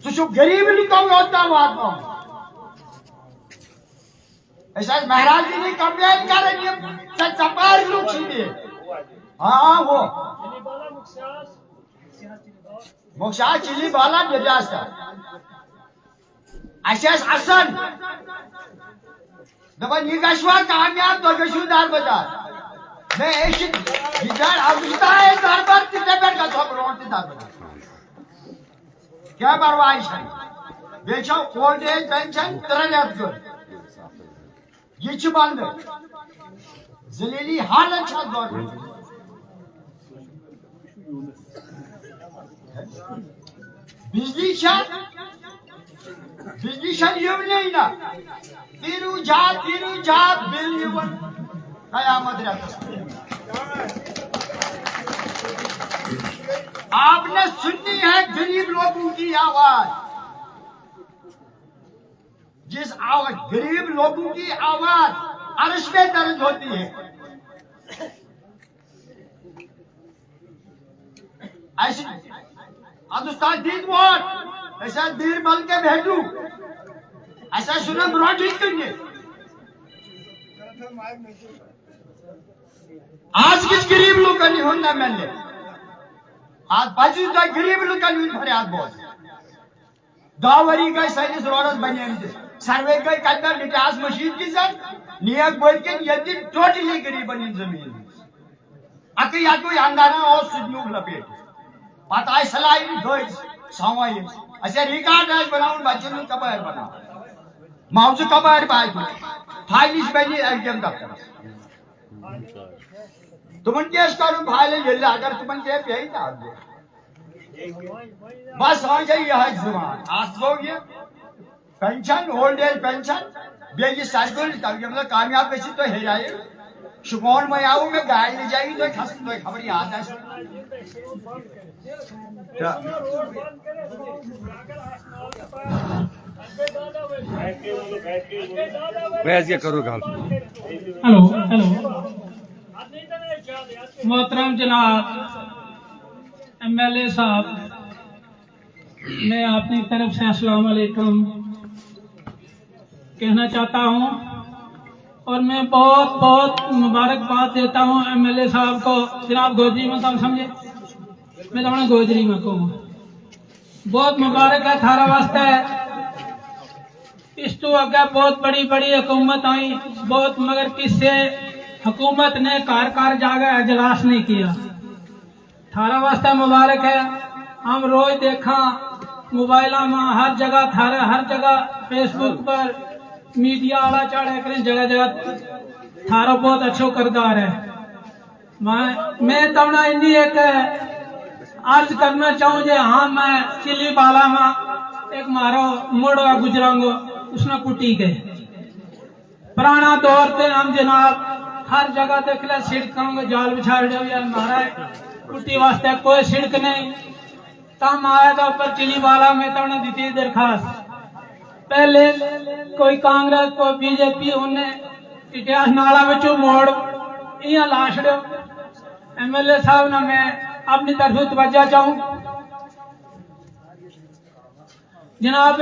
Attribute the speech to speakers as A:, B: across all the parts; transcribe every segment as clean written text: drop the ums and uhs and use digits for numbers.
A: सह गरीब लुको योतना वातो महाराज जी ने कंप्लेन कर चपार लुक हाँ वो मोक्षा चिली बाला बेजास्ता असन दपान यह गवा कामयाब तो गु दार बदार मैं दरबार तिथे पे गो ब्रो दार बदार क्या परवाह बे ओल्ड एज पेंशन 3 रेत गुर यह बंद जलीली हालत गवर्नमेंट बिजली ना तीरू जा बिल कयामत आपने सुननी है गरीब लोगों की आवाज जिस आवाज गरीब लोगों की आवाज अर्श में दर्ज होती है ऐसी अदुस्तान दीद वोट ऐसा दीर बल के भेजू ऐसा सुना ब्रॉड ठीक करेंगे आज किस गरीब लोग का नहीं होना मैंने आज बाजू का गरीब लोग का नहीं फरियाद बहुत दावरी गए साइनिस रोडस बने सर्वे गए कदर लिटास मशीन की सर नियत बोल के यदि टोटली गरीब बनी जमीन अके या कोई अंगारा और सुजनूक लपेट पता है सलाई गई सवाई अच्छा रिकॉर्ड है बनाऊं बच्चों ने कबायर बना माउज कबायर बाय फाइलिस बनी एग्जाम दफ्तर तुमन केस करू फाइल जिल्ला अगर तुमन के यही था बस हो जाए यह जुबान आप लोग ये पेंशन ओल्ड एज पेंशन बेजी सर्कुल मतलब कामयाब कैसी तो है जाए शुमार में आऊं मैं गाड़ी ले जाएगी तो खस तो खबर याद है
B: मैं करूँ काम।
C: हेलो मोहतरम जनाब MLA साहब मैं अपनी तरफ से अस्सलाम वालेकुम कहना चाहता हूँ और मैं बहुत बहुत मुबारकबाद देता हूँ MLA साहब को जनाब गोजरी में तुम समझे मैं तो गोजरी में कहूँ बहुत मुबारक है थारा वास्ते इस तो अगर बहुत बड़ी बड़ी हुकूमत आई बहुत मगर किससे हुकूमत ने कार जागा इजलास नहीं किया थारा वास्ते मुबारक है हम रोज देखा मोबाइल में हर जगह थारा हर जगह फेसबुक पर मीडिया वाला चढ़े करें जगह जगह थारा बहुत अच्छो करदार है मैं तमना इन्नी एक अर्ज करना चाहूँ जे हाँ मैं चिली बाला में एक मारो मुड़ा गुजरांगो उसने कुटी गए पुराना दौर पे हम जनाब हर जगह देख ले सिड़कों जाल बिछाड़े मारा कुटी वास्ते कोई सिड़क नहीं तम आया था ऊपर चिली बाला में तो दी थी दरखास्त पहले कोई कांग्रेस कोई बीजेपी उन्हें इतिहास नाला बच्चों मोड़ इं ला छो MLA साहब ने मैं अपनी तरफ तवज्जो चाहूं जनाब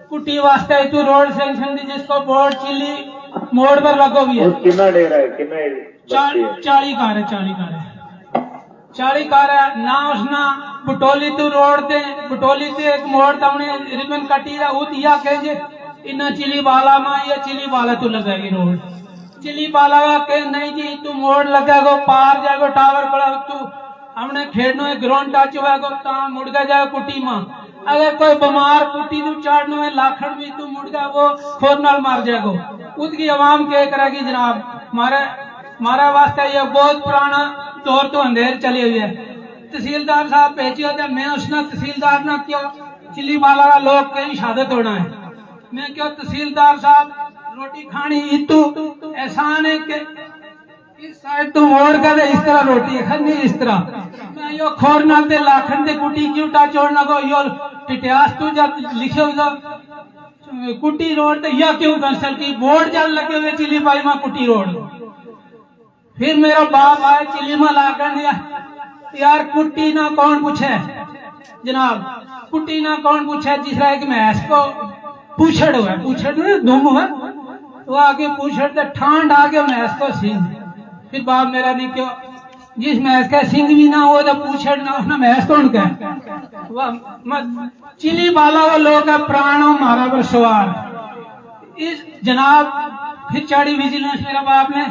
C: कुटी वास्ते तू रोड सेंक्शन दी जिसको बोर्ड चिली मोड़ पर लगो भी है
D: कितना डेरा है कितना
C: 40 कार है ना उसना बटोली तू रोड ते बटोली ते एक मोड़ तमने रिबन कटी दा उत या कहे इना चिली बाला मा या चिली बाला तू लगाएगी रोड चिली बाला के नहीं जी तू मोड़ लगेगो पार जाएगो टावर पड़ा तू हमने खेड़नो ग्राउंड टच होएगो ता मुड़ के जाए कुटी मा अगर कोई बीमार कुटी तू चढ़नो है लाखड़ भी तू मुड़ गया वो खोर नाल मार जाएगो उसकी आवाम क्या करेगी जनाब मारा वास्ते ये बहुत पुराना दौर तो अंधेर चले हुए है तहसीलदार साहब भेजी होते मैं उसने तहसीलदार ना क्यों चिली बाला का लोग कहीं शहादत होना है मैं क्यों तहसीलदार साहब रोटी खानी इतू एहसान है कि इस साइड तू मोड़ कर इस तरह रोटी खानी इस तरह मैं यो खोर नाल दे लाखन दे कुटी क्यों टा छोड़ना को यो इतिहास तू जब लिखे हो कुटी रोड तो यह क्यों कंसल की बोर्ड जल लगे हुए चिली पाई में कुटी रोड फिर मेरा बाप आया चिली में लाकर दिया यार कुटी ना कौन पूछे जनाब कुट्टी ना कौन पूछा तीसरा एक मैस को पूछड़ हुआ पूछड़ दुम हुआ वो आगे पूछड़ तो ठांड आगे मैस को सिंह फिर बाप मेरा नहीं क्यों जिस मैस का सिंह भी ना हो तो पूछड़ ना उसने मैस कौन कह वह चिली बाला वो लोग का प्राणों मारा पर सवार इस जनाब फिर चढ़ी विजिलेंस मेरा बाप ने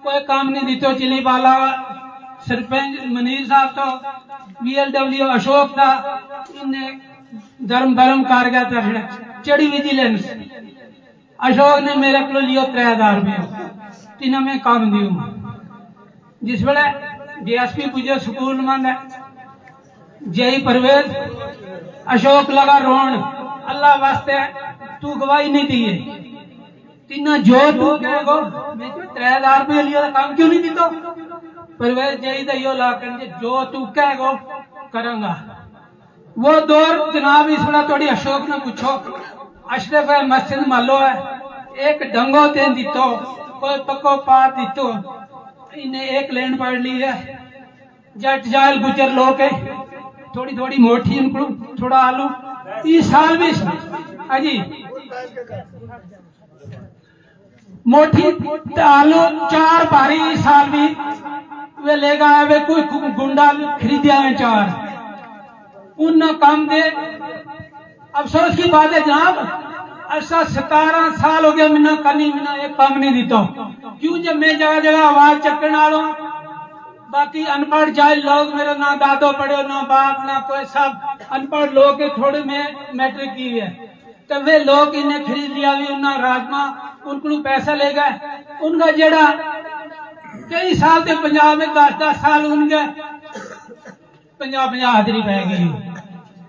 C: कोई काम नहीं दी तो चिली बाला सरपंच मनीर साहब तो BLW अशोक था इन्हें धर्म कर गया था चढ़ी विजिलेंस अशोक ने मेरे को लियो 3000 रुपये तीनों में काम दियो जिस वेले DSP पूछे स्कूल में जय परवेज अशोक लगा रोन अल्लाह वास्ते तू गवाही नहीं दी तीना जो तू कहेगो मैं 3000 रुपये लियो काम क्यों नहीं दी तो परवेज जय दियो ला कर जो तू कहेगो करूंगा वो दौर जनाब इस बड़ा थोड़ी अशोक ने पूछो अशरफ है मस्जिद मालो है एक डंगो तेन दितो कोई पक्को पात दितो इन्हें एक लेन पढ़ ली है जट जायल गुजर लोग है थोड़ी थोड़ी मोटी उनको थोड़ा आलू इस साल भी अजी मोटी आलू 4 भारी इस साल भी वे लेगा वे कोई गुंडा खरीदिया है 4 उन काम दे अफसोस की बात है जनाब ऐसा 17 साल हो गया मिना कनी मिना एक काम नहीं दीता क्यों जब मैं जगह जगह आवाज चक्कर डालो बाकी अनपढ़ जाहिल लोग मेरा ना दादो पढ़े ना बाप ना कोई सब अनपढ़ लोग थोड़े में मैट्रिक की है तो वे लोग इन्हें खरीद लिया भी उन्ना राजमा उनको पैसा ले गए उनका जेड़ा कई साल से पंजाब में 10-10 साल उनके 50-50 हाजिरी पै गई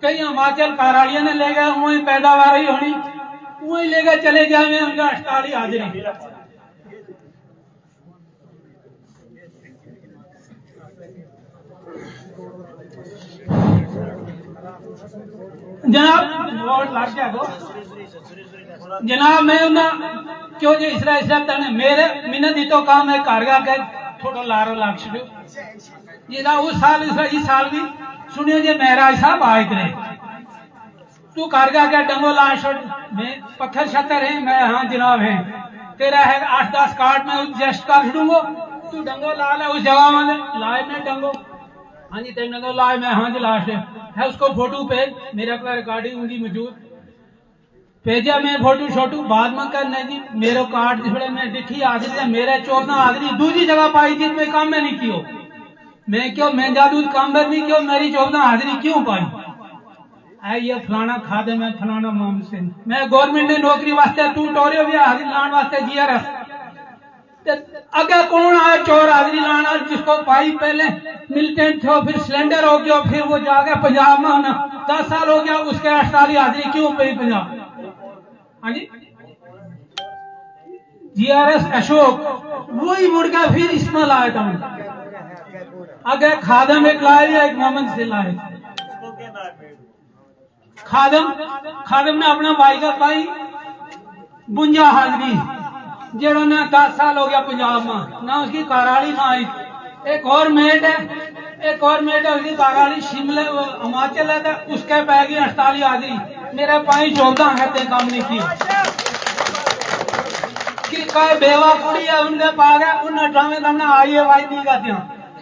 C: कई हिमाचल काराड़िया ने ले गए वही पैदावार ही होनी वही ले गए चले गए उनका 48 हाजिरी जनाब वोट लग गया गो जनाब मैं क्यों जो इसरा तने मेरे मिन्नत दी तो काम है घर गा के थोड़ा लारो लाग छो जेदा उस साल इस साल भी सुनियो जे महाराज साहब आए करे तू घर गा के डंगो ला छोड़ मैं पत्थर छतर है मैं हाँ जनाब है तेरा है 8-10 कार्ड में एडजस्ट कर छूंगा तू डंगो ला ले उस जगह में लाए मैं डंगो हाँ जी तेरे तो लाए मैं हाँ जी लास्ट है उसको फोटो भेज मेरे पास रिकॉर्डिंग उनकी मौजूद भेजा मैं फोटो शोटू बाद में करने जी मेरे कार्ड जिस मैं दिखी हाजिरी मेरे 14 हाजिरी दूसरी जगह पाई थी मैं काम में नहीं कियो मैं क्यों मैं जादू काम में नहीं क्यों मेरी 14 हाजिरी क्यों पाई है ये फलाना खादे में फलाना माम से मैं गवर्नमेंट ने नौकरी वास्ते तू टोरियो भी हाजिरी लाने वास्ते GRS अगर कौन आया चोर हाजिरी लाना जिसको पाई पहले मिलिटेंट थे फिर सिलेंडर हो गया फिर वो जाके पंजाब में होना 10 साल हो गया उसके 48 हाजिरी क्यों पई पंजाब हाँ जी GRS अशोक वही मुड़ के फिर इसमें लाया था अगर खादम एक लाए या एक मोहम्मद से लाए खादम ने अपना भाई का पाई 52 हाजिरी जेड़ो ने 10 साल हो गया पंजाब में ना उसकी काराली ना आई एक और मेट है उसकी काराली शिमले हिमाचल है उसके पै गई 48 हाजिरी मेरे पाई 14 है काम नहीं किया कि कोई बेवा कुड़ी है उनके पा गया उन्हें ड्रामे करना आई आवाज नहीं करती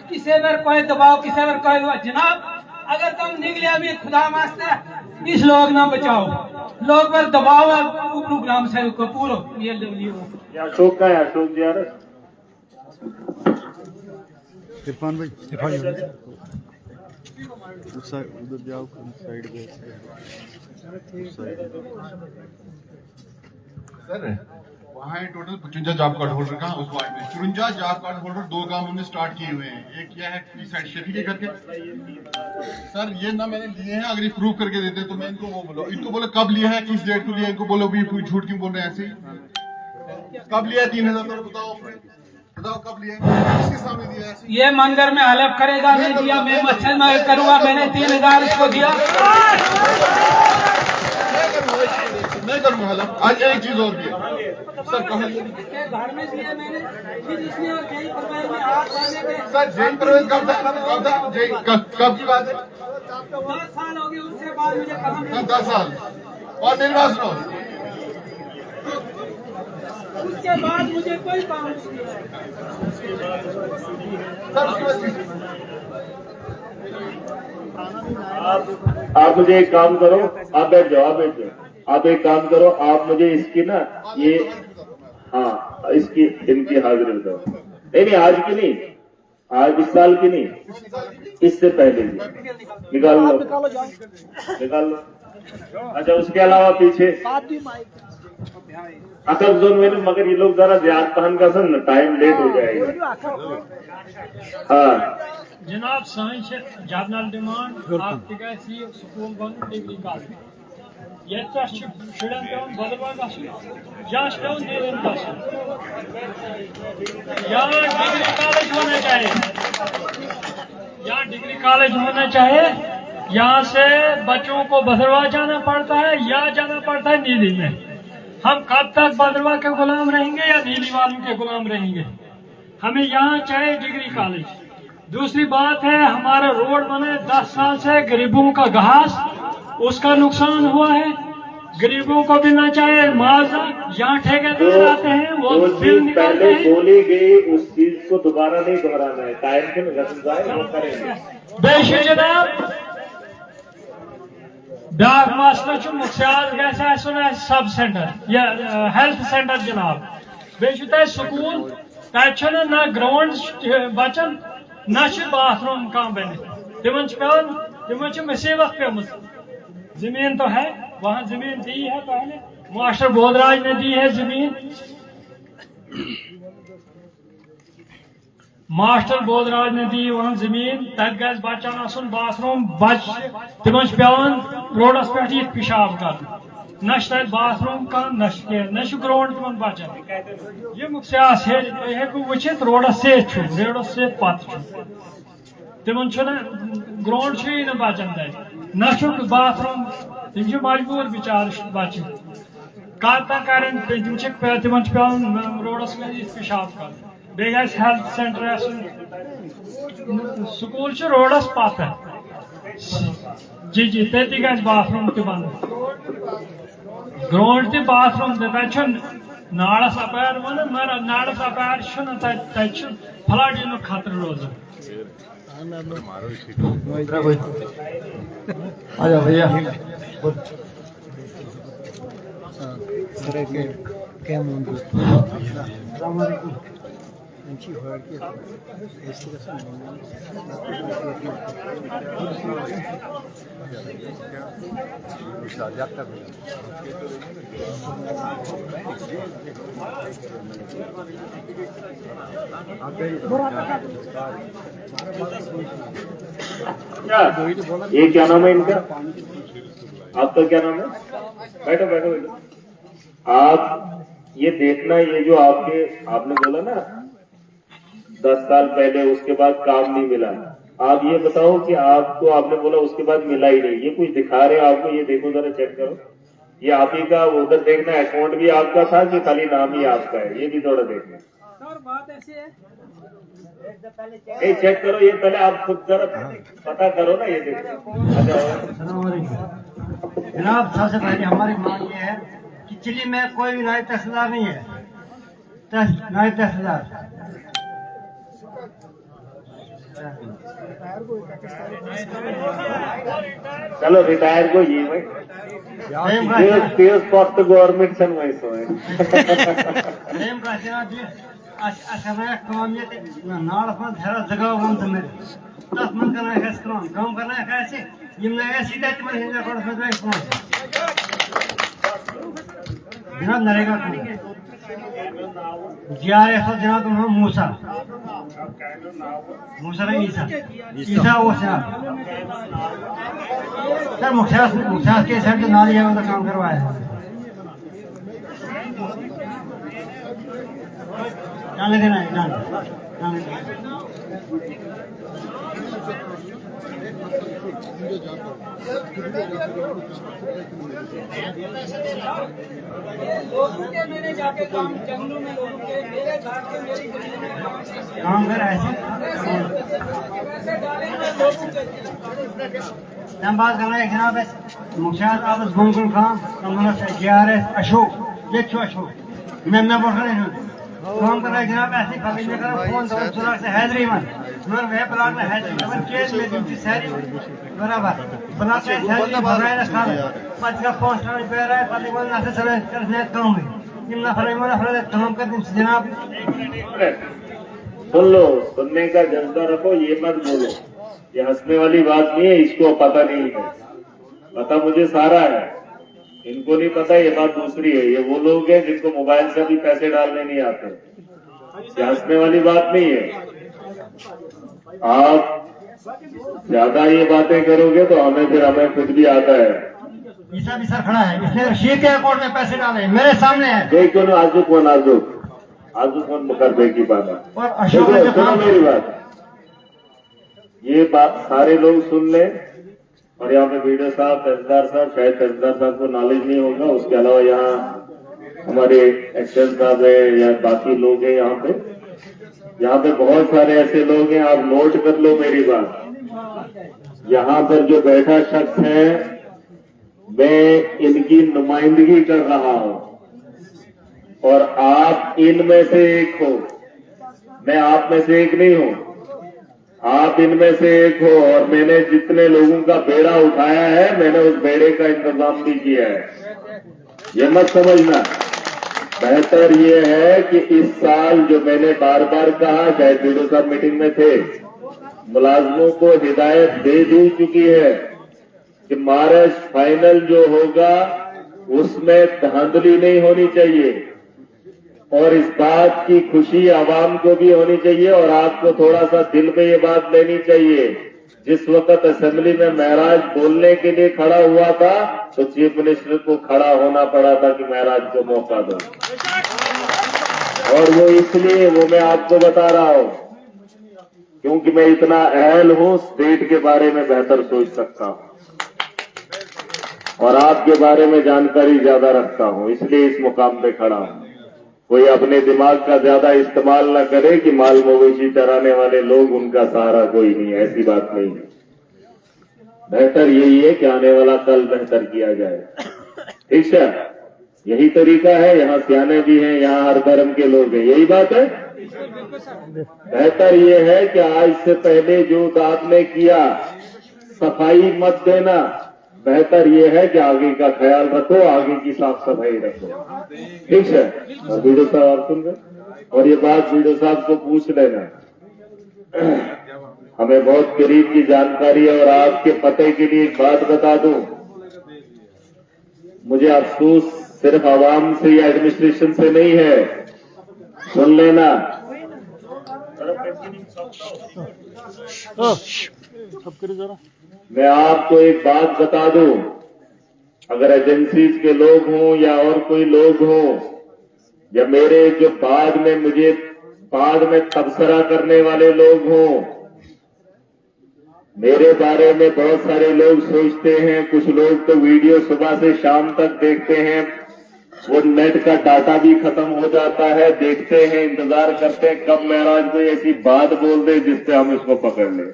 C: किसी पर कोई दबाव किसी पर कोई दबाव जनाब अगर तुम निकले अभी खुदा वास्ते इस लोग ना बचाओ लोग पर दबाव है प्रोग्राम से को पूरा
D: अशोक का है अशोक यार
B: इरफान भाई
D: उधर जाओ साइड पे
E: सर वहाँ टोटल 55 जॉब कार्ड होल्डर का उस वार्ड में 54 जॉब कार्ड होल्डर 2 काम उन्होंने स्टार्ट किए हुए हैं एक किया है साइड शेफी के करके सर ये ना मैंने लिए हैं अगर ये प्रूव करके देते तो मैं इनको वो बोलो इनको बोलो कब लिया है किस डेट को लिया इनको बोलो भी झूठ क्यों बोल रहे हैं ऐसे कब लिया है 3000 बताओ कब लिया किसके सामने दिया है
C: ये मंदिर में हलफ करेगा नहीं दिया मैं मस्जिद में करूंगा मैंने 3000 इसको दिया
E: मैं करूंगा हलफ आज एक चीज और भी सर कहाँ
C: घर में दिया मैंने फिर इसने जय प्रवेश में हाथ डालने के
E: सर जय प्रवेश कब की बात है
C: 10 साल हो गए, उसके बाद मुझे काम नहीं
E: 10 साल और मेरी बात सुनो,
C: उसके बाद मुझे कोई काम नहीं मिला।
D: आप मुझे एक काम करो, आप बैठ जाओ, आप एक काम करो, आप मुझे इसकी ना ये, हाँ इसकी इनकी हाजिरी बताओ। नहीं आज की नहीं, आज इस साल की नहीं, इससे पहले की निकाल लो। अच्छा उसके अलावा पीछे अकब जोन में, मगर ये लोग जरा ज्यादा पहन का सन टाइम लेट हो जाएगा। हाँ
F: जनाब साइंस जर्नल डिमांड आप स्कूल बन डिग्री कॉलेज ये शुरन पे बदलवा या डिग्री कॉलेज होना चाहिए, या डिग्री कॉलेज होना चाहिए। यहाँ से बच्चों को भद्रवा जाना पड़ता है या जाना पड़ता है नीली में। हम कब तक भद्रवा के गुलाम रहेंगे या नीली वालों के गुलाम रहेंगे? हमें यहाँ चाहिए डिग्री कॉलेज। दूसरी बात है, हमारा रोड बने 10 साल से, गरीबों का घास उसका नुकसान हुआ है, गरीबों को मिलना चाहिए मुआवजा। यहाँ ठेकेदार आते हैं वो बिल निकालते हैं।
D: बोली गई उस चीज को दोबारा नहीं दोहराना है, टाइम से वो करेंगे।
F: बेशक जनाब ब्याक मसला मुख्याल गए सब सेंटर या हेल्थ सेंटर जनाब, बे स्कूल तक ना ग्राउंड बचन ना बाथरूम कह बन, तिमन मुसीबत पेम। जमीन तो है, वहाँ जमीन दी है पहले, मास्टर बोधराज ने दी है जमीन, मास्टर बोधराज ने दी वहाँ जमीन, तक गए बच्चन आसन बाथरूम, तिमन पेवान रोडस पे पेशाब कर, न बाथरूम कह न ग्राउंड तिमन बच्चन। ये मुख्यास हेकू वचित रोडस से रोडस से पत तिमन ग्राउंड न बच्चन तक न बाथरूम, तिम मजबूर बिचार बच्चे कत करें, तिमन पेवान रोडस में पेशाब कर। बे हेल्थ सेंटर स्कूल रोडस पत जी जी तति गज बाथरूम त बंद, ग्राउंड त बाथरूम त नाड़स अपार वन मगर नाड़स अपार फ्लड इन खतर रोजान।
A: आजा भैया
D: ये क्या नाम है इनका? आपका क्या नाम है? बैठो बैठो बैठो। आप ये देखना, ये जो आपने बोला ना 10 साल पहले उसके बाद काम नहीं मिला, आप ये बताओ कि आपको आपने बोला उसके बाद मिला ही नहीं, ये कुछ दिखा रहे हैं आपको? ये देखो जरा, चेक करो, ये आप ही का उधर देखना, अकाउंट भी आपका था कि खाली नाम ही आपका है, ये भी थोड़ा देखना।
C: सर बात ऐसी है,
D: नहीं चेक करो, ये पहले आप खुद जरा पता करो ना, ये देखो।
A: जनाब सबसे पहले हमारी मांग ये है कि चिली में कोई भी नायब तहसीलदार नहीं है, नायब तहसीलदार
D: चलो रिटायर को ये भाई गवर्नमेंट सन वही सो
A: नाड़ जगह वन तथ मन कम करना सीधा जनाब नरेगा GRF जनाब मूसा ईसा वो सर मुख्यास के सर जो नाली है उनका काम करवाया है। जाने देना है, जाने
C: मैंने जाके काम जंगलों में लोगों के मेरे घर के मेरी गली में
A: काम कर ऐसे हम बात कर रहे हैं जनाब मुख्तार आबस गुंगुल खान कमला से GRS अशोक ये छो अशोक मैं बोल रहा हूँ काम कर रहे हैं जनाब ऐसे कभी नहीं कर फोन तो सुना से हैदरी मन मगर वह ब्लॉक में हैदरी मन केस में ड्यूटी सारी बराबर ब्लॉक में हैदरी भराए रखा है पांच का पोस्ट में पे रहा है पति बोल ना से सब करने काम है निम्न फरमाना फरमाना काम कर दिन जनाब
D: सुन लो, सुनने का जज्बा रखो, ये मत बोलो। ये हंसने वाली बात नहीं है, इसको पता नहीं है। पता मुझे सारा है, इनको नहीं पता, ये बात दूसरी है। ये वो लोग हैं जिनको मोबाइल से भी पैसे डालने नहीं आते। ये हंसने वाली बात नहीं है। आप ज्यादा ये बातें करोगे तो हमें खुद भी आता है।
A: ईसा भी सर खड़ा है, इसने रशीद के अकाउंट में पैसे डाले मेरे सामने है।
D: देखो ना आजू कौन कर देगी बात।
A: और अशोक
D: सुनो मेरी बात, ये बात सारे लोग सुन लें। और यहाँ पे वीडियो साहब, तहसीलदार साहब, शायद तहसीलदार साहब को नॉलेज नहीं होगा, उसके अलावा यहाँ हमारे एक्शन साहब है या बाकी लोग हैं यहाँ पे बहुत सारे ऐसे लोग हैं। आप नोट कर लो मेरी बात। यहाँ पर जो बैठा शख्स है, मैं इनकी नुमाइंदगी कर रहा हूँ और आप इनमें से एक हो। मैं आप में से एक नहीं हूँ, आप इनमें से एक हो। और मैंने जितने लोगों का बेड़ा उठाया है, मैंने उस बेड़े का इंतजाम भी किया है। ये मत समझना। बेहतर ये है कि इस साल जो मैंने बार बार कहा, शायद वीडियो साहब मीटिंग में थे, मुलाजमों को हिदायत दे दी चुकी है कि मार्च फाइनल जो होगा उसमें धांधली नहीं होनी चाहिए। और इस बात की खुशी आवाम को भी होनी चाहिए और आपको थोड़ा सा दिल में ये बात लेनी चाहिए। जिस वक्त असेंबली में महराज बोलने के लिए खड़ा हुआ था तो चीफ मिनिस्टर को खड़ा होना पड़ा था कि महराज को मौका दो। और वो इसलिए, वो मैं आपको बता रहा हूं क्योंकि मैं इतना अहल हूं, स्टेट के बारे में बेहतर सोच सकता हूं और आपके बारे में जानकारी ज्यादा रखता हूं, इसलिए इस मुकाम पे खड़ा हूं। कोई अपने दिमाग का ज्यादा इस्तेमाल न करे कि माल मवेशी चराने वाले लोग, उनका सहारा कोई नहीं है, ऐसी बात नहीं है। बेहतर यही है कि आने वाला कल बेहतर किया जाए। ठीक है, यही तरीका है। यहाँ सियाने भी हैं, यहाँ हर धर्म के लोग हैं, यही बात है। बेहतर ये है कि आज से पहले जो आपने किया, सफाई मत देना। बेहतर ये है कि आगे का ख्याल रखो, आगे की साफ सफाई रखो। ठीक है। और वीडियो साहब आप सुन रहे, और ये बात वीडियो साहब को पूछ लेना। हमें बहुत करीब की जानकारी है। और आपके पते के लिए एक बात बता दूं, मुझे अफसोस सिर्फ आवाम से या एडमिनिस्ट्रेशन से नहीं है, सुन लेना। मैं आपको एक बात बता दूं, अगर एजेंसीज के लोग हों या और कोई लोग हों या मेरे जो बाद में तबसरा करने वाले लोग हों, मेरे बारे में बहुत सारे लोग सोचते हैं, कुछ लोग तो वीडियो सुबह से शाम तक देखते हैं, वो नेट का डाटा भी खत्म हो जाता है, देखते हैं, इंतजार करते हैं कब महराज कोई ऐसी बात बोल दे जिससे हम इसको पकड़ लें।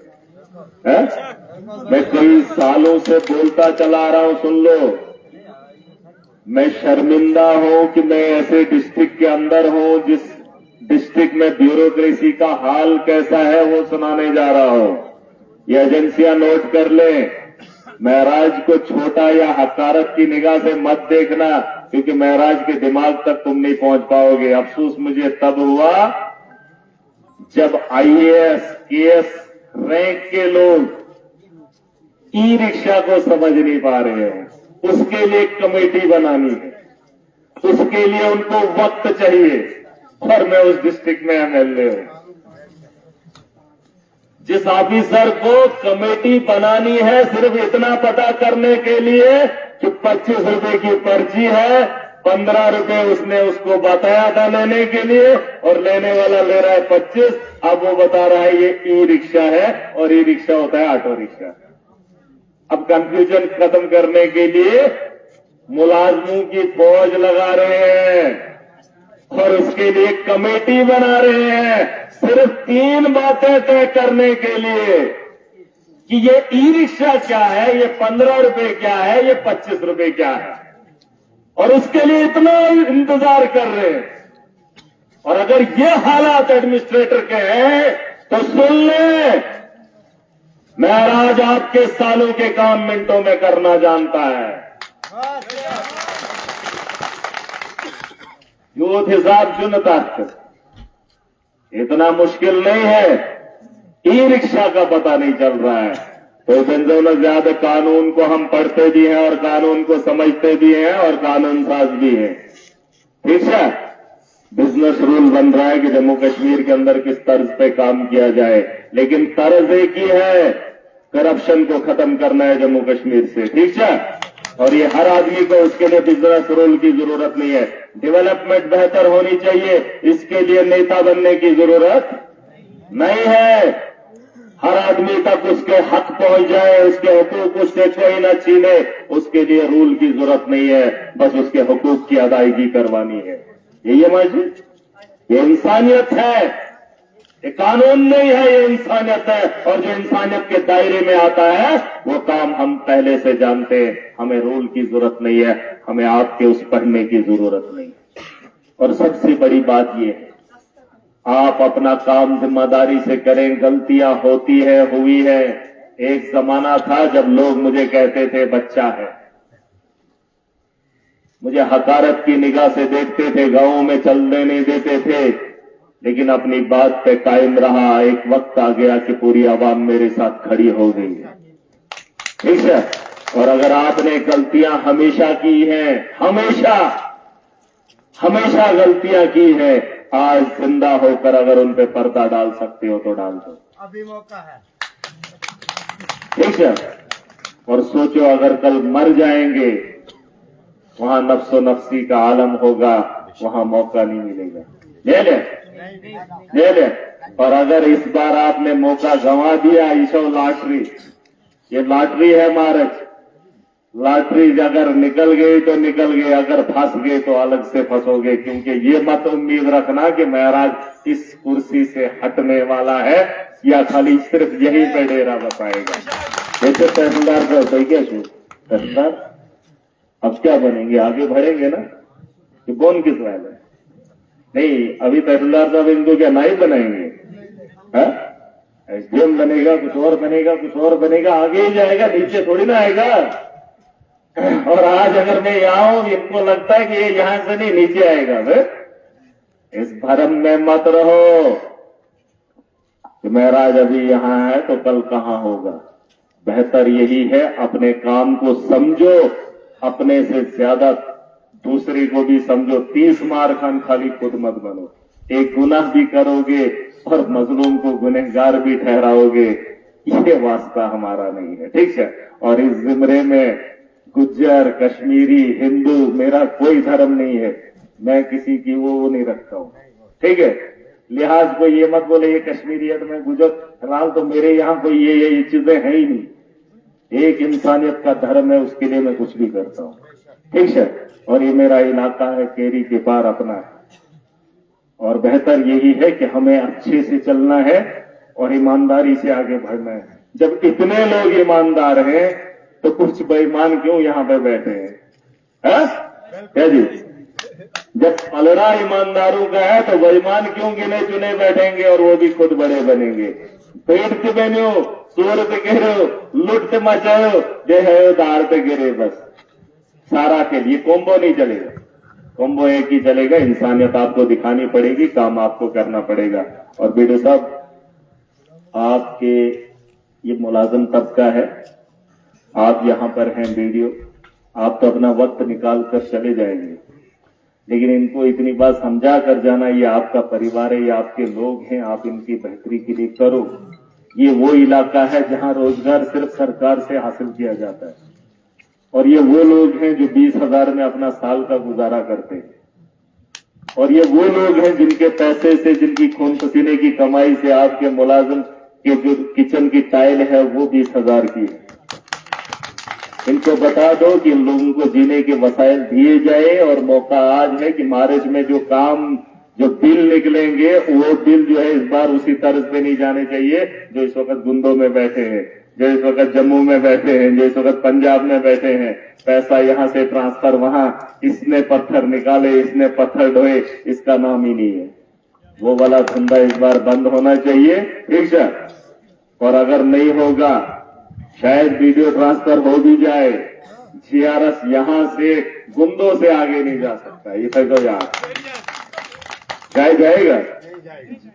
D: मैं कई सालों से बोलता चला आ रहा हूं, सुन लो। मैं शर्मिंदा हूं कि मैं ऐसे डिस्ट्रिक्ट के अंदर हूं जिस डिस्ट्रिक्ट में ब्यूरोक्रेसी का हाल कैसा है वो सुनाने जा रहा हूं। ये एजेंसियां नोट कर लें। महराज को छोटा या हकारत की निगाह से मत देखना, क्योंकि महराज के दिमाग तक तुम नहीं पहुंच पाओगे। अफसोस मुझे तब हुआ जब IAS, KS रैंक के लोग ई रिक्शा को समझ नहीं पा रहे हैं। उसके लिए कमेटी बनानी है, उसके लिए उनको वक्त चाहिए, और मैं उस डिस्ट्रिक्ट में MLA हूं। जिस ऑफिसर को कमेटी बनानी है सिर्फ इतना पता करने के लिए कि 25 रुपए की पर्ची है, 15 रुपए उसने उसको बताया था लेने के लिए, और लेने वाला ले रहा है 25। अब वो बता रहा है ये ई रिक्शा है, और ई रिक्शा होता है ऑटो रिक्शा। अब कंफ्यूजन खत्म करने के लिए मुलाजमों की फौज लगा रहे हैं और उसके लिए कमेटी बना रहे हैं सिर्फ 3 बातें तय करने के लिए कि ये ई रिक्शा क्या है, ये 15 रुपए क्या है, ये 25 रुपए क्या है, और उसके लिए इतना इंतजार कर रहे हैं। और अगर ये हालात एडमिनिस्ट्रेटर के हैं तो सुन लें, महराज आपके सालों के काम मिनटों में करना जानता है। यूथ हिसाब जुन तक इतना मुश्किल नहीं है, ई रिक्शा का पता नहीं चल रहा है। तो बिंदु ज्यादा कानून को हम पढ़ते भी हैं और कानून को समझते भी हैं और कानून साज भी हैं। ठीक है, बिजनेस रूल बन रहा है कि जम्मू कश्मीर के अंदर किस तर्ज पे काम किया जाए, लेकिन तर्ज एक ही है, करप्शन को खत्म करना है जम्मू कश्मीर से। ठीक है, और ये हर आदमी को उसके लिए बिजनेस रूल की जरूरत नहीं है। डेवलपमेंट बेहतर होनी चाहिए, इसके लिए नेता बनने की जरूरत नहीं है। हर आदमी तक उसके हक पहुंच जाए, उसके हुकूक उससे कोई न छीने, उसके लिए रूल की जरूरत नहीं है, बस उसके हुकूक की अदायगी करवानी है। ये मस्जिद, ये इंसानियत है, ये कानून नहीं है, ये इंसानियत है। और जो इंसानियत के दायरे में आता है वो काम हम पहले से जानते हैं। हमें रूल की जरूरत नहीं है, हमें आपके उस पढ़ने की जरूरत नहीं है। और सबसे बड़ी बात ये है, आप अपना काम जिम्मेदारी से करें। गलतियां होती है, हुई है। एक जमाना था जब लोग मुझे कहते थे बच्चा है, मुझे हकारत की निगाह से देखते थे, गांवों में चलने नहीं देते थे, लेकिन अपनी बात पे कायम रहा। एक वक्त आ गया कि पूरी आवाम मेरे साथ खड़ी हो गई। ठीक है, और अगर आपने गलतियां हमेशा की हैं, हमेशा गलतियां की हैं, आज जिंदा होकर अगर उन पे पर्दा डाल सकते हो तो डाल दो,
A: अभी मौका है।
D: ठीक है, और सोचो अगर कल मर जाएंगे, वहां नफ्सो नफ्सी का आलम होगा, वहां मौका नहीं मिलेगा। ले ले। और अगर इस बार आपने मौका गंवा दिया, ईशो लॉटरी, ये लॉटरी है महाराज। लॉटरी अगर निकल गई तो निकल गई, अगर फंस गए तो अलग से फंसोगे। क्योंकि ये मत उम्मीद रखना कि महाराज इस कुर्सी से हटने वाला है या खाली सिर्फ यहीं पे डेरा बसाएगा। जैसे तहसीलदार का सही क्या तहसीलदार अब क्या बनेंगे, आगे बढ़ेंगे ना कि कौन किस वाले नहीं। अभी तहसीलदार साहब इनको क्या नायब बनाएंगे, एसडीएम बनेगा, कुछ और बनेगा, कुछ और बनेगा, आगे ही जाएगा, नीचे थोड़ी ना आएगा। और आज अगर मैं यहाँ हूं, इनको लगता है कि ये यहां से नहीं नीचे आएगा। इस भरम में मत रहो कि महाराज अभी यहां है तो कल कहां होगा। बेहतर यही है अपने काम को समझो, अपने से ज्यादा दूसरे को भी समझो। 30 मार खान खाली खुद मत बनो। एक गुनाह भी करोगे और मजलूम को गुनहगार भी ठहराओगे, ये वास्ता हमारा नहीं है। ठीक है, और इस जिम्रे में गुज्जर, कश्मीरी, हिंदू, मेरा कोई धर्म नहीं है। मैं किसी की वो नहीं रखता हूं। ठीक है, लिहाज को ये मत बोले ये कश्मीरियत में गुजर, फिलहाल तो मेरे यहाँ कोई ये चीजें है ही नहीं। एक इंसानियत का धर्म है, उसके लिए मैं कुछ भी करता हूं। ठीक है, और ये मेरा इलाका है, केरी के पार अपना है। और बेहतर यही है कि हमें अच्छे से चलना है और ईमानदारी से आगे बढ़ना है। जब इतने लोग ईमानदार हैं तो कुछ बेईमान क्यों यहां पे बैठे हैं? क्या जी, जब पलड़ा ईमानदारों का है तो बेईमान क्यों गिने चुने बैठेंगे और वो भी खुद बड़े बनेंगे। पेट से बनो, सूर पे गिरो, लुट मचाओ, जे है दार पे गिरे, बस सारा के लिए कोम्बो नहीं चलेगा। कोम्बो एक ही चलेगा, इंसानियत आपको दिखानी पड़ेगी, काम आपको करना पड़ेगा। और बेटो साहब, आपके ये मुलाजिम तबका है, आप यहां पर हैं वीडियो, आप तो अपना वक्त निकाल कर चले जाएंगे, लेकिन इनको इतनी बात समझा कर जाना, ये आपका परिवार है, ये आपके लोग हैं, आप इनकी बेहतरी के लिए करो। ये वो इलाका है जहां रोजगार सिर्फ सरकार से हासिल किया जाता है, और ये वो लोग हैं जो 20,000 में अपना साल का गुजारा करते हैं, और ये वो लोग हैं जिनके पैसे से, जिनकी खून पसीने की कमाई से आपके मुलाजिम के जो किचन की टाइल है वो 20,000 की है। इनको बता दो कि इन लोगों को जीने के वसाइल दिए जाए, और मौका आज है कि मार्च में जो बिल निकलेंगे वो बिल जो है इस बार उसी तर्ज पे नहीं जाने चाहिए जो इस वक्त गुंदों में बैठे हैं, जो इस वक्त जम्मू में बैठे हैं, जो इस वक्त पंजाब में बैठे हैं। पैसा यहां से ट्रांसफर वहां, इसने पत्थर निकाले, इसने पत्थर ढोए, इसका नाम ही नहीं है। वो वाला धंधा इस बार बंद होना चाहिए, ठीक है। और अगर नहीं होगा, शायद वीडियो ट्रांसफर हो भी जाए, जीआरएस यहां से गुंदों से आगे नहीं जा सकता, ये तो यार जाएगा।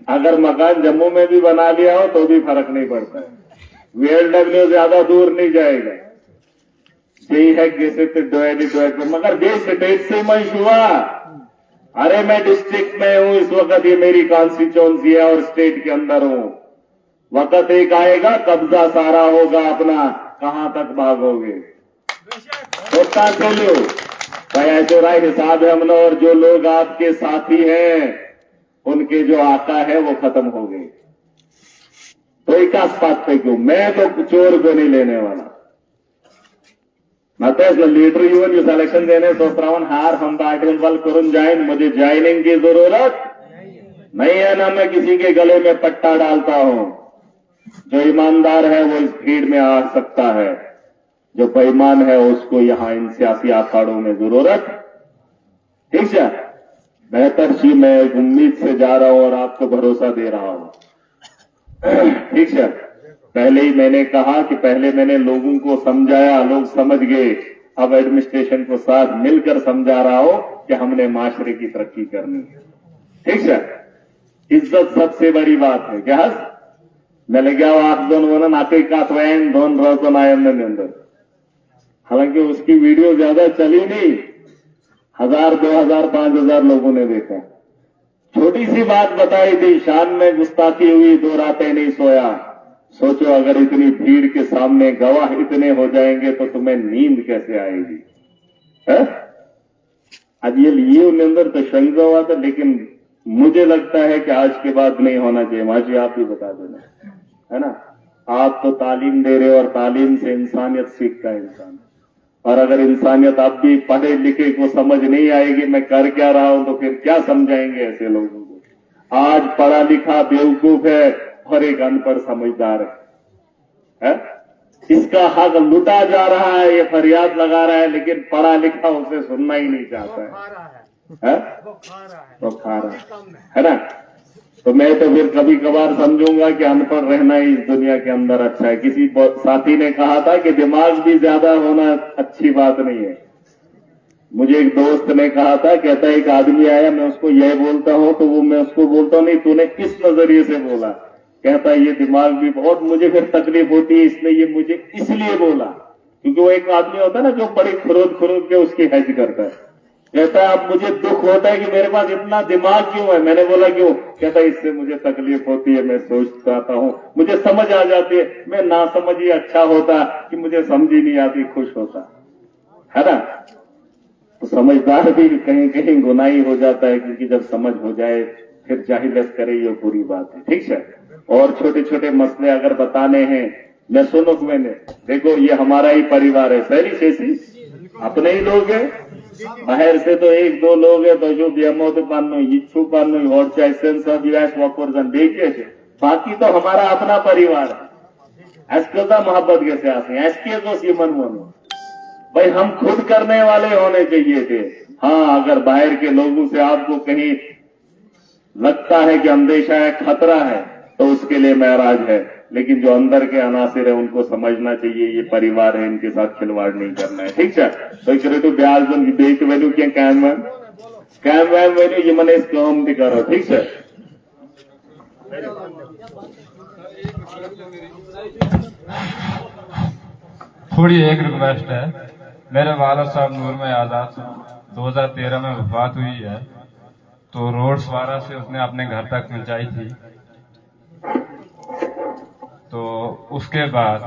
D: अगर मकान जम्मू में भी बना लिया हो तो भी फर्क नहीं पड़ता है, वीएलडब्ल्यू ज्यादा दूर नहीं जाएगा। यही है कि मगर देश स्टेट से मैं हुआ, अरे मैं डिस्ट्रिक्ट में हूं इस वक्त, ये मेरी कॉन्स्टिट्यूंसी है और स्टेट के अंदर हूं। वक्त एक आएगा कब्जा सारा होगा अपना, कहां तक भागोगे? होता चलो भाई, ऐसे राय हिसाब है हमने, और जो लोग आपके साथी हैं उनके जो आका है वो खत्म हो गए। तो एक बात पे क्यों, मैं तो चोर को नहीं लेने वाला। मैं लीडर युवन जो सिलेक्शन देने सोच रहा हूं, हार हम पार्टी वाल करून जाइन, मुझे ज्वाइनिंग की जरूरत नहीं है, ना मैं किसी के गले में पट्टा डालता हूं। जो ईमानदार है वो इस भीड़ में आ सकता है, जो बेईमान है उसको यहां इन सियासी अखाड़ों में जरूरत, ठीक है। बेहतर सी मैं एक उम्मीद से जा रहा हूं और आपको भरोसा दे रहा हूं, ठीक है। पहले ही मैंने कहा कि पहले मैंने लोगों को समझाया, लोग समझ गए। अब एडमिनिस्ट्रेशन को साथ मिलकर समझा रहा हूं कि हमने माशरे की तरक्की करनी है, ठीक है। इज्जत सबसे बड़ी बात है। क्या मैंने क्या आप दोनों नाते का स्वयं दोन रोजन अंदर, हालांकि उसकी वीडियो ज्यादा चली नहीं, 1000, 2000, 5000 लोगों ने देखा। छोटी सी बात बताई थी, शान में गुस्ताखी हुई, 2 रातें नहीं सोया। सोचो अगर इतनी भीड़ के सामने गवाह इतने हो जाएंगे तो तुम्हें नींद कैसे आएगी, है? आज ये लिए उनके अंदर तशंग हुआ था, लेकिन मुझे लगता है कि आज के बाद नहीं होना चाहिए। माजी आप भी बता देना, है ना। आप तो तालीम दे रहे हो और तालीम से इंसानियत सीखता है इंसान, और अगर इंसानियत आप भी पढ़े लिखे को समझ नहीं आएगी मैं कर क्या रहा हूं, तो फिर क्या समझाएंगे ऐसे लोगों को। आज पढ़ा लिखा बेवकूफ है और एक अनपढ़ समझदार है? इसका हक लुटा जा रहा है, ये फरियाद लगा रहा है, लेकिन पढ़ा लिखा उसे सुनना ही नहीं चाहता है? तो खा रहा है ना। तो मैं तो फिर कभी कभार समझूंगा कि अनपढ़ रहना ही इस दुनिया के अंदर अच्छा है। किसी साथी ने कहा था कि दिमाग भी ज्यादा होना अच्छी बात नहीं है। मुझे एक दोस्त ने कहा था, कहता है एक आदमी आया, मैं उसको यह बोलता हूं तो वो मैं उसको बोलता हूं नहीं तूने किस नजरिए से बोला, कहता है ये दिमाग भी बहुत, मुझे फिर तकलीफ होती है इसलिए ये मुझे इसलिए बोला, क्योंकि वो एक आदमी होता है ना जो बड़ी खुरुद के उसकी हैज करता है। कहता है अब मुझे दुख होता है कि मेरे पास इतना दिमाग क्यों है। मैंने बोला क्यों? कहता है इससे मुझे तकलीफ होती है, मैं सोचता हूं, मुझे समझ आ जाती है, मैं ना समझ ही अच्छा होता कि मुझे समझ ही नहीं आती, खुश होता, है ना। तो समझदार भी कहीं कहीं गुनाही हो जाता है, क्योंकि जब समझ हो जाए फिर जाहिलियत करे, ये पूरी बात है, ठीक है। और छोटे छोटे मसले अगर बताने हैं, मैं सुनो, मैंने देखो ये हमारा ही परिवार है, सही शेषी अपने ही लोग हैं, बाहर से तो 1-2 लोग है, तो जो तो पानो इच्छू पानो और देखिए, बाकी तो हमारा अपना परिवार है। ऐसे मोहब्बत कैसे आते हैं, ऐसे तो सीमन भाई हम खुद करने वाले होने चाहिए थे। हाँ, अगर बाहर के लोगों से आपको कहीं लगता है कि अंदेशा है, खतरा है, तो उसके लिए महराज है, लेकिन जो अंदर के अनासिर है उनको समझना चाहिए ये परिवार है, इनके साथ खिलवाड़ नहीं करना है, ठीक है। तो एक ब्याज बेच वैल्यू क्या कैम वैल्यू ये मैंने इस काम भी करो, ठीक है।
G: थोड़ी एक रिक्वेस्ट है, मेरे वालिद साहब नूर में आजाद 2013 में वफात हुई है, तो रोड सवारा से उसने अपने घर तक पहुंचाई थी। तो उसके बाद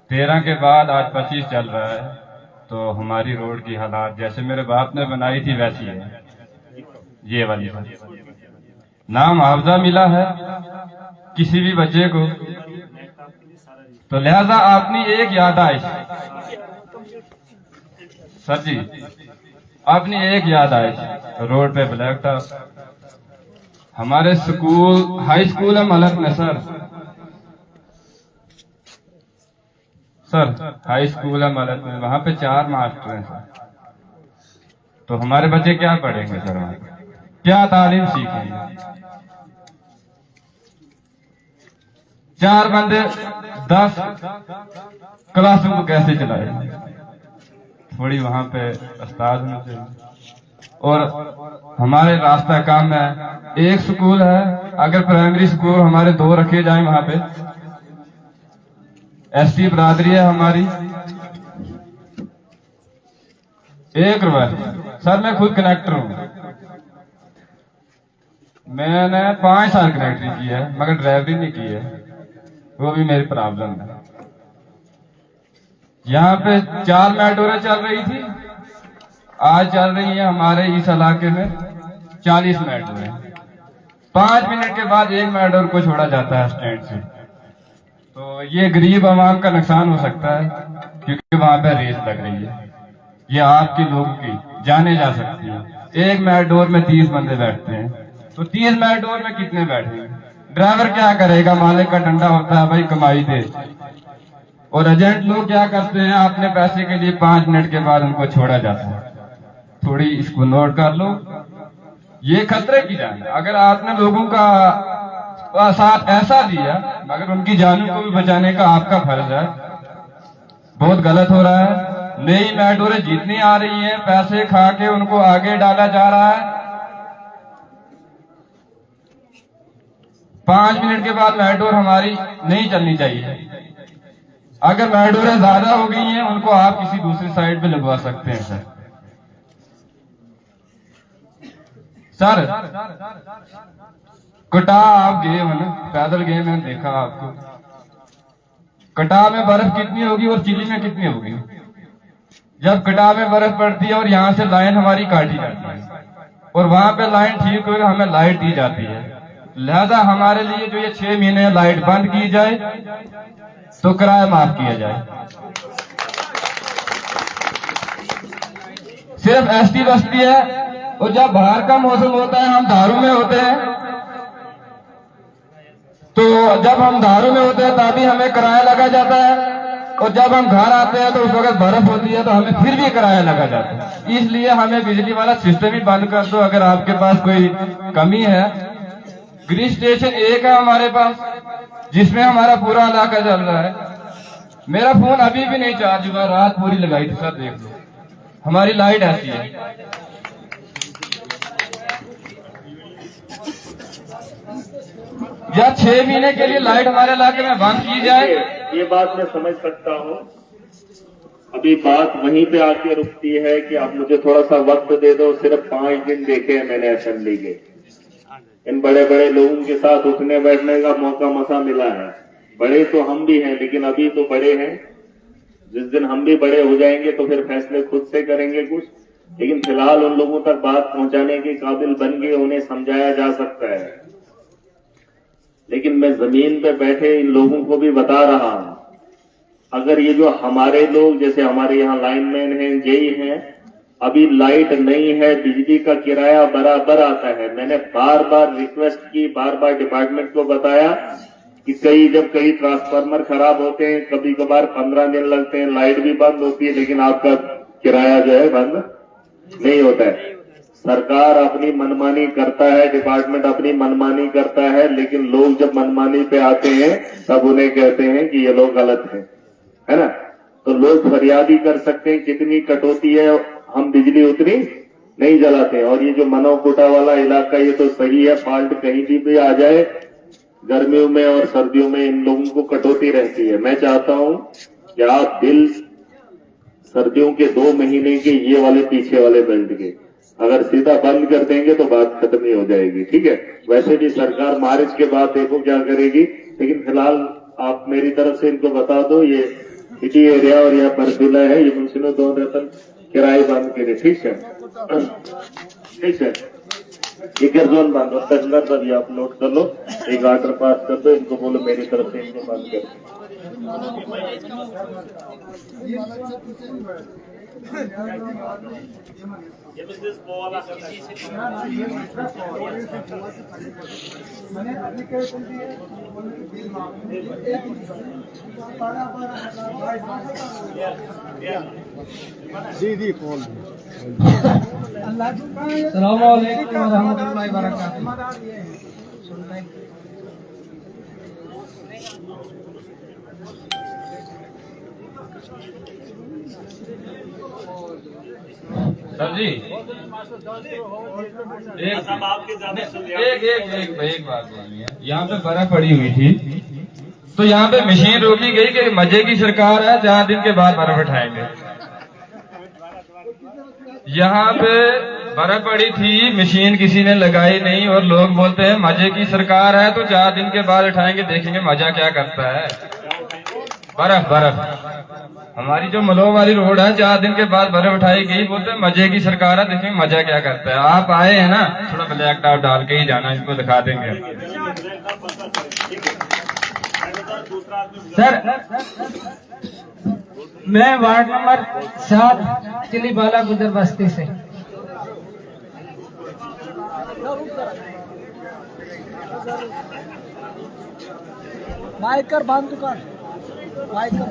G: 13 के बाद आज 25 चल रहा है, तो हमारी रोड की हालात जैसे मेरे बाप ने बनाई थी वैसी है। ये वाली ना मुआवजा मिला है किसी भी बच्चे को, तो लिहाजा अपनी एक यादाइश सर जी, अपनी एक यादाइश रोड पे ब्लैक टॉप हमारे स्कूल हाई स्कूल है मलक में सर हाई स्कूल है मलक में, वहां पे 4 मास्टर हैं सर। तो हमारे बच्चे क्या पढ़ेंगे सर, वहां क्या तालीम सीखेंगे? 4 बंदे 10 क्लासों को कैसे चलाएंगे? थोड़ी वहां पे उस्ताद होने चाहिए। और हमारे रास्ता काम है, एक स्कूल है, अगर प्राइमरी स्कूल हमारे 2 रखे जाएं वहां पे, एसटी बरादरी है हमारी 1 रुपए। सर मैं खुद कनेक्टर हूं, मैंने 5 साल कनेक्टरी की है मगर ड्राइवरी नहीं की है, वो भी मेरी प्रॉब्लम है। यहाँ पे 4 मेट्रोरें चल रही थी, आज चल रही है हमारे इस इलाके में 40 मेट्रोरें। 5 मिनट के बाद 1 मेट्रोर को छोड़ा जाता है स्टैंड से। तो ये गरीब आवाम का नुकसान हो सकता है क्योंकि वहां पे रेस लग रही है, ये आपके लोगों की जाने जा सकती है। 1 मेट्रोर में 30 बंदे बैठते हैं, तो 30 मेट्रोर में कितने बैठेंगे? ड्राइवर क्या करेगा? मालिक का डंडा होता है भाई कमाई दे। और एजेंट लोग क्या करते हैं, अपने पैसे के लिए 5 मिनट के बाद उनको छोड़ा जाता है। थोड़ी इसको नोट कर लो, ये खतरे की जान है। अगर आपने लोगों का साथ ऐसा दिया मगर उनकी जानों को भी बचाने का आपका फर्ज है, बहुत गलत हो रहा है। नई मेट्रोरें जितनी आ रही है पैसे खा के उनको आगे डाला जा रहा है। 5 मिनट के बाद मेट्रोर हमारी नहीं चलनी चाहिए। अगर मेट्रोरें ज्यादा हो गई हैं उनको आप किसी दूसरी साइड पे लगवा सकते हैं सर। कटा आप गए हो ना, पैदल गए, मैंने देखा आपको। कटा में बर्फ कितनी होगी और चिली में कितनी होगी? जब कटा में बर्फ पड़ती है और यहाँ से लाइन हमारी काटी जाती है और वहां पे लाइन ठीक हो हमें लाइट दी जाती है। लिहाजा हमारे लिए जो ये 6 महीने लाइट बंद की जाए तो किराया माफ किया जाए। सिर्फ एसटी बस्ती है, और जब बाहर का मौसम होता है हम धारू में होते हैं, तो जब हम धारू में होते हैं तभी हमें किराया लगा जाता है, और जब हम घर आते हैं तो उस वक्त बर्फ होती है तो हमें फिर भी किराया लगा जाता है। इसलिए हमें बिजली वाला सिस्टम ही बंद कर दो। अगर आपके पास कोई कमी है, ग्रिड स्टेशन 1 है हमारे पास जिसमें हमारा पूरा इलाका चल रहा है। मेरा फोन अभी भी नहीं चार्ज हुआ, रात पूरी लगाई थी सर, देख लो। हमारी लाइट ऐसी है। या 6 महीने के लिए लाइट हमारे इलाके में बंद की जाए।
D: ये बात मैं समझ सकता हूँ। अभी बात वहीं पे आके रुकती है कि आप मुझे थोड़ा सा वक्त दे दो। सिर्फ 5 दिन देखे हैं मैंने असेंबली के। इन बड़े बड़े लोगों के साथ उठने बैठने का मौका मसा मिला है। बड़े तो हम भी हैं, लेकिन अभी तो बड़े हैं। जिस दिन हम भी बड़े हो जाएंगे तो फिर फैसले खुद से करेंगे कुछ। लेकिन फिलहाल उन लोगों तक बात पहुंचाने के काबिल बन गए, उन्हें समझाया जा सकता है। लेकिन मैं जमीन पे बैठे इन लोगों को भी बता रहा हूं, अगर ये जो हमारे लोग, जैसे हमारे यहाँ लाइनमैन हैं, जेई हैं, अभी लाइट नहीं है, बिजली का किराया बराबर आता है। मैंने बार बार रिक्वेस्ट की, बार बार डिपार्टमेंट को बताया कि जब कई ट्रांसफार्मर खराब होते हैं, कभी कभार 15 दिन लगते हैं, लाइट भी बंद होती है, लेकिन आपका किराया जो है बंद नहीं होता है। सरकार अपनी मनमानी करता है, डिपार्टमेंट अपनी मनमानी करता है, लेकिन लोग जब मनमानी पे आते हैं तब उन्हें कहते हैं कि ये लोग गलत हैं, है ना। तो लोग फरियाद ही कर सकते हैं, कितनी कटौती है, हम बिजली उतनी नहीं जलाते। और ये जो मनोकुटा वाला इलाका, ये तो सही है, फॉल्ट कहीं भी आ जाए, गर्मियों में और सर्दियों में इन लोगों को कटौती रहती है। मैं चाहता हूं कि आप बिल सर्दियों के 2 महीने के ये वाले पीछे वाले बेल्ट के अगर सीधा बंद कर देंगे तो बात खत्म ही हो जाएगी, ठीक है। वैसे भी सरकार मार्च के बाद देखो क्या करेगी, लेकिन फिलहाल आप मेरी तरफ से इनको बता दो, ये सिटी एरिया और यह बर्फीला है, ये मुंशिनो 2 रतन किराए बंद करे, ठीक है। ठीक है, टिकर जोन बंद होता है, तभी आप नोट कर लो, एक ऑर्डर पास कर दो, इनको बोलो मेरी तरफ से इनको बंद कर।
B: दीदी कॉल
C: अस्सलाम वालेकुम व रहमतुल्लाहि व बरकातहू।
G: सर जी एक बात बोलनी है। यहाँ पे बर्फ पड़ी हुई थी तो यहाँ पे मशीन रोकी गई कि मजे की सरकार है, 4 दिन के बाद बर्फ उठाएंगे। यहाँ पे बर्फ पड़ी थी, मशीन किसी ने लगाई नहीं और लोग बोलते हैं मजे की सरकार है तो 4 दिन के बाद उठाएंगे, देखेंगे मजा क्या करता है। बर्फ हमारी जो मलो वाली रोड है, 4 दिन के बाद बर्फ उठाई गई, बोलते हैं मजे की सरकार है, देखेंगे मजा क्या करता है। आप आए हैं ना, थोड़ा ब्लैक टॉप डाल के ही जाना, इनको दिखा देंगे।
C: सर मैं वार्ड नंबर 7 चिली बाला गुजर बस्ती से।
H: माइक कर बांध दुकान माइक कर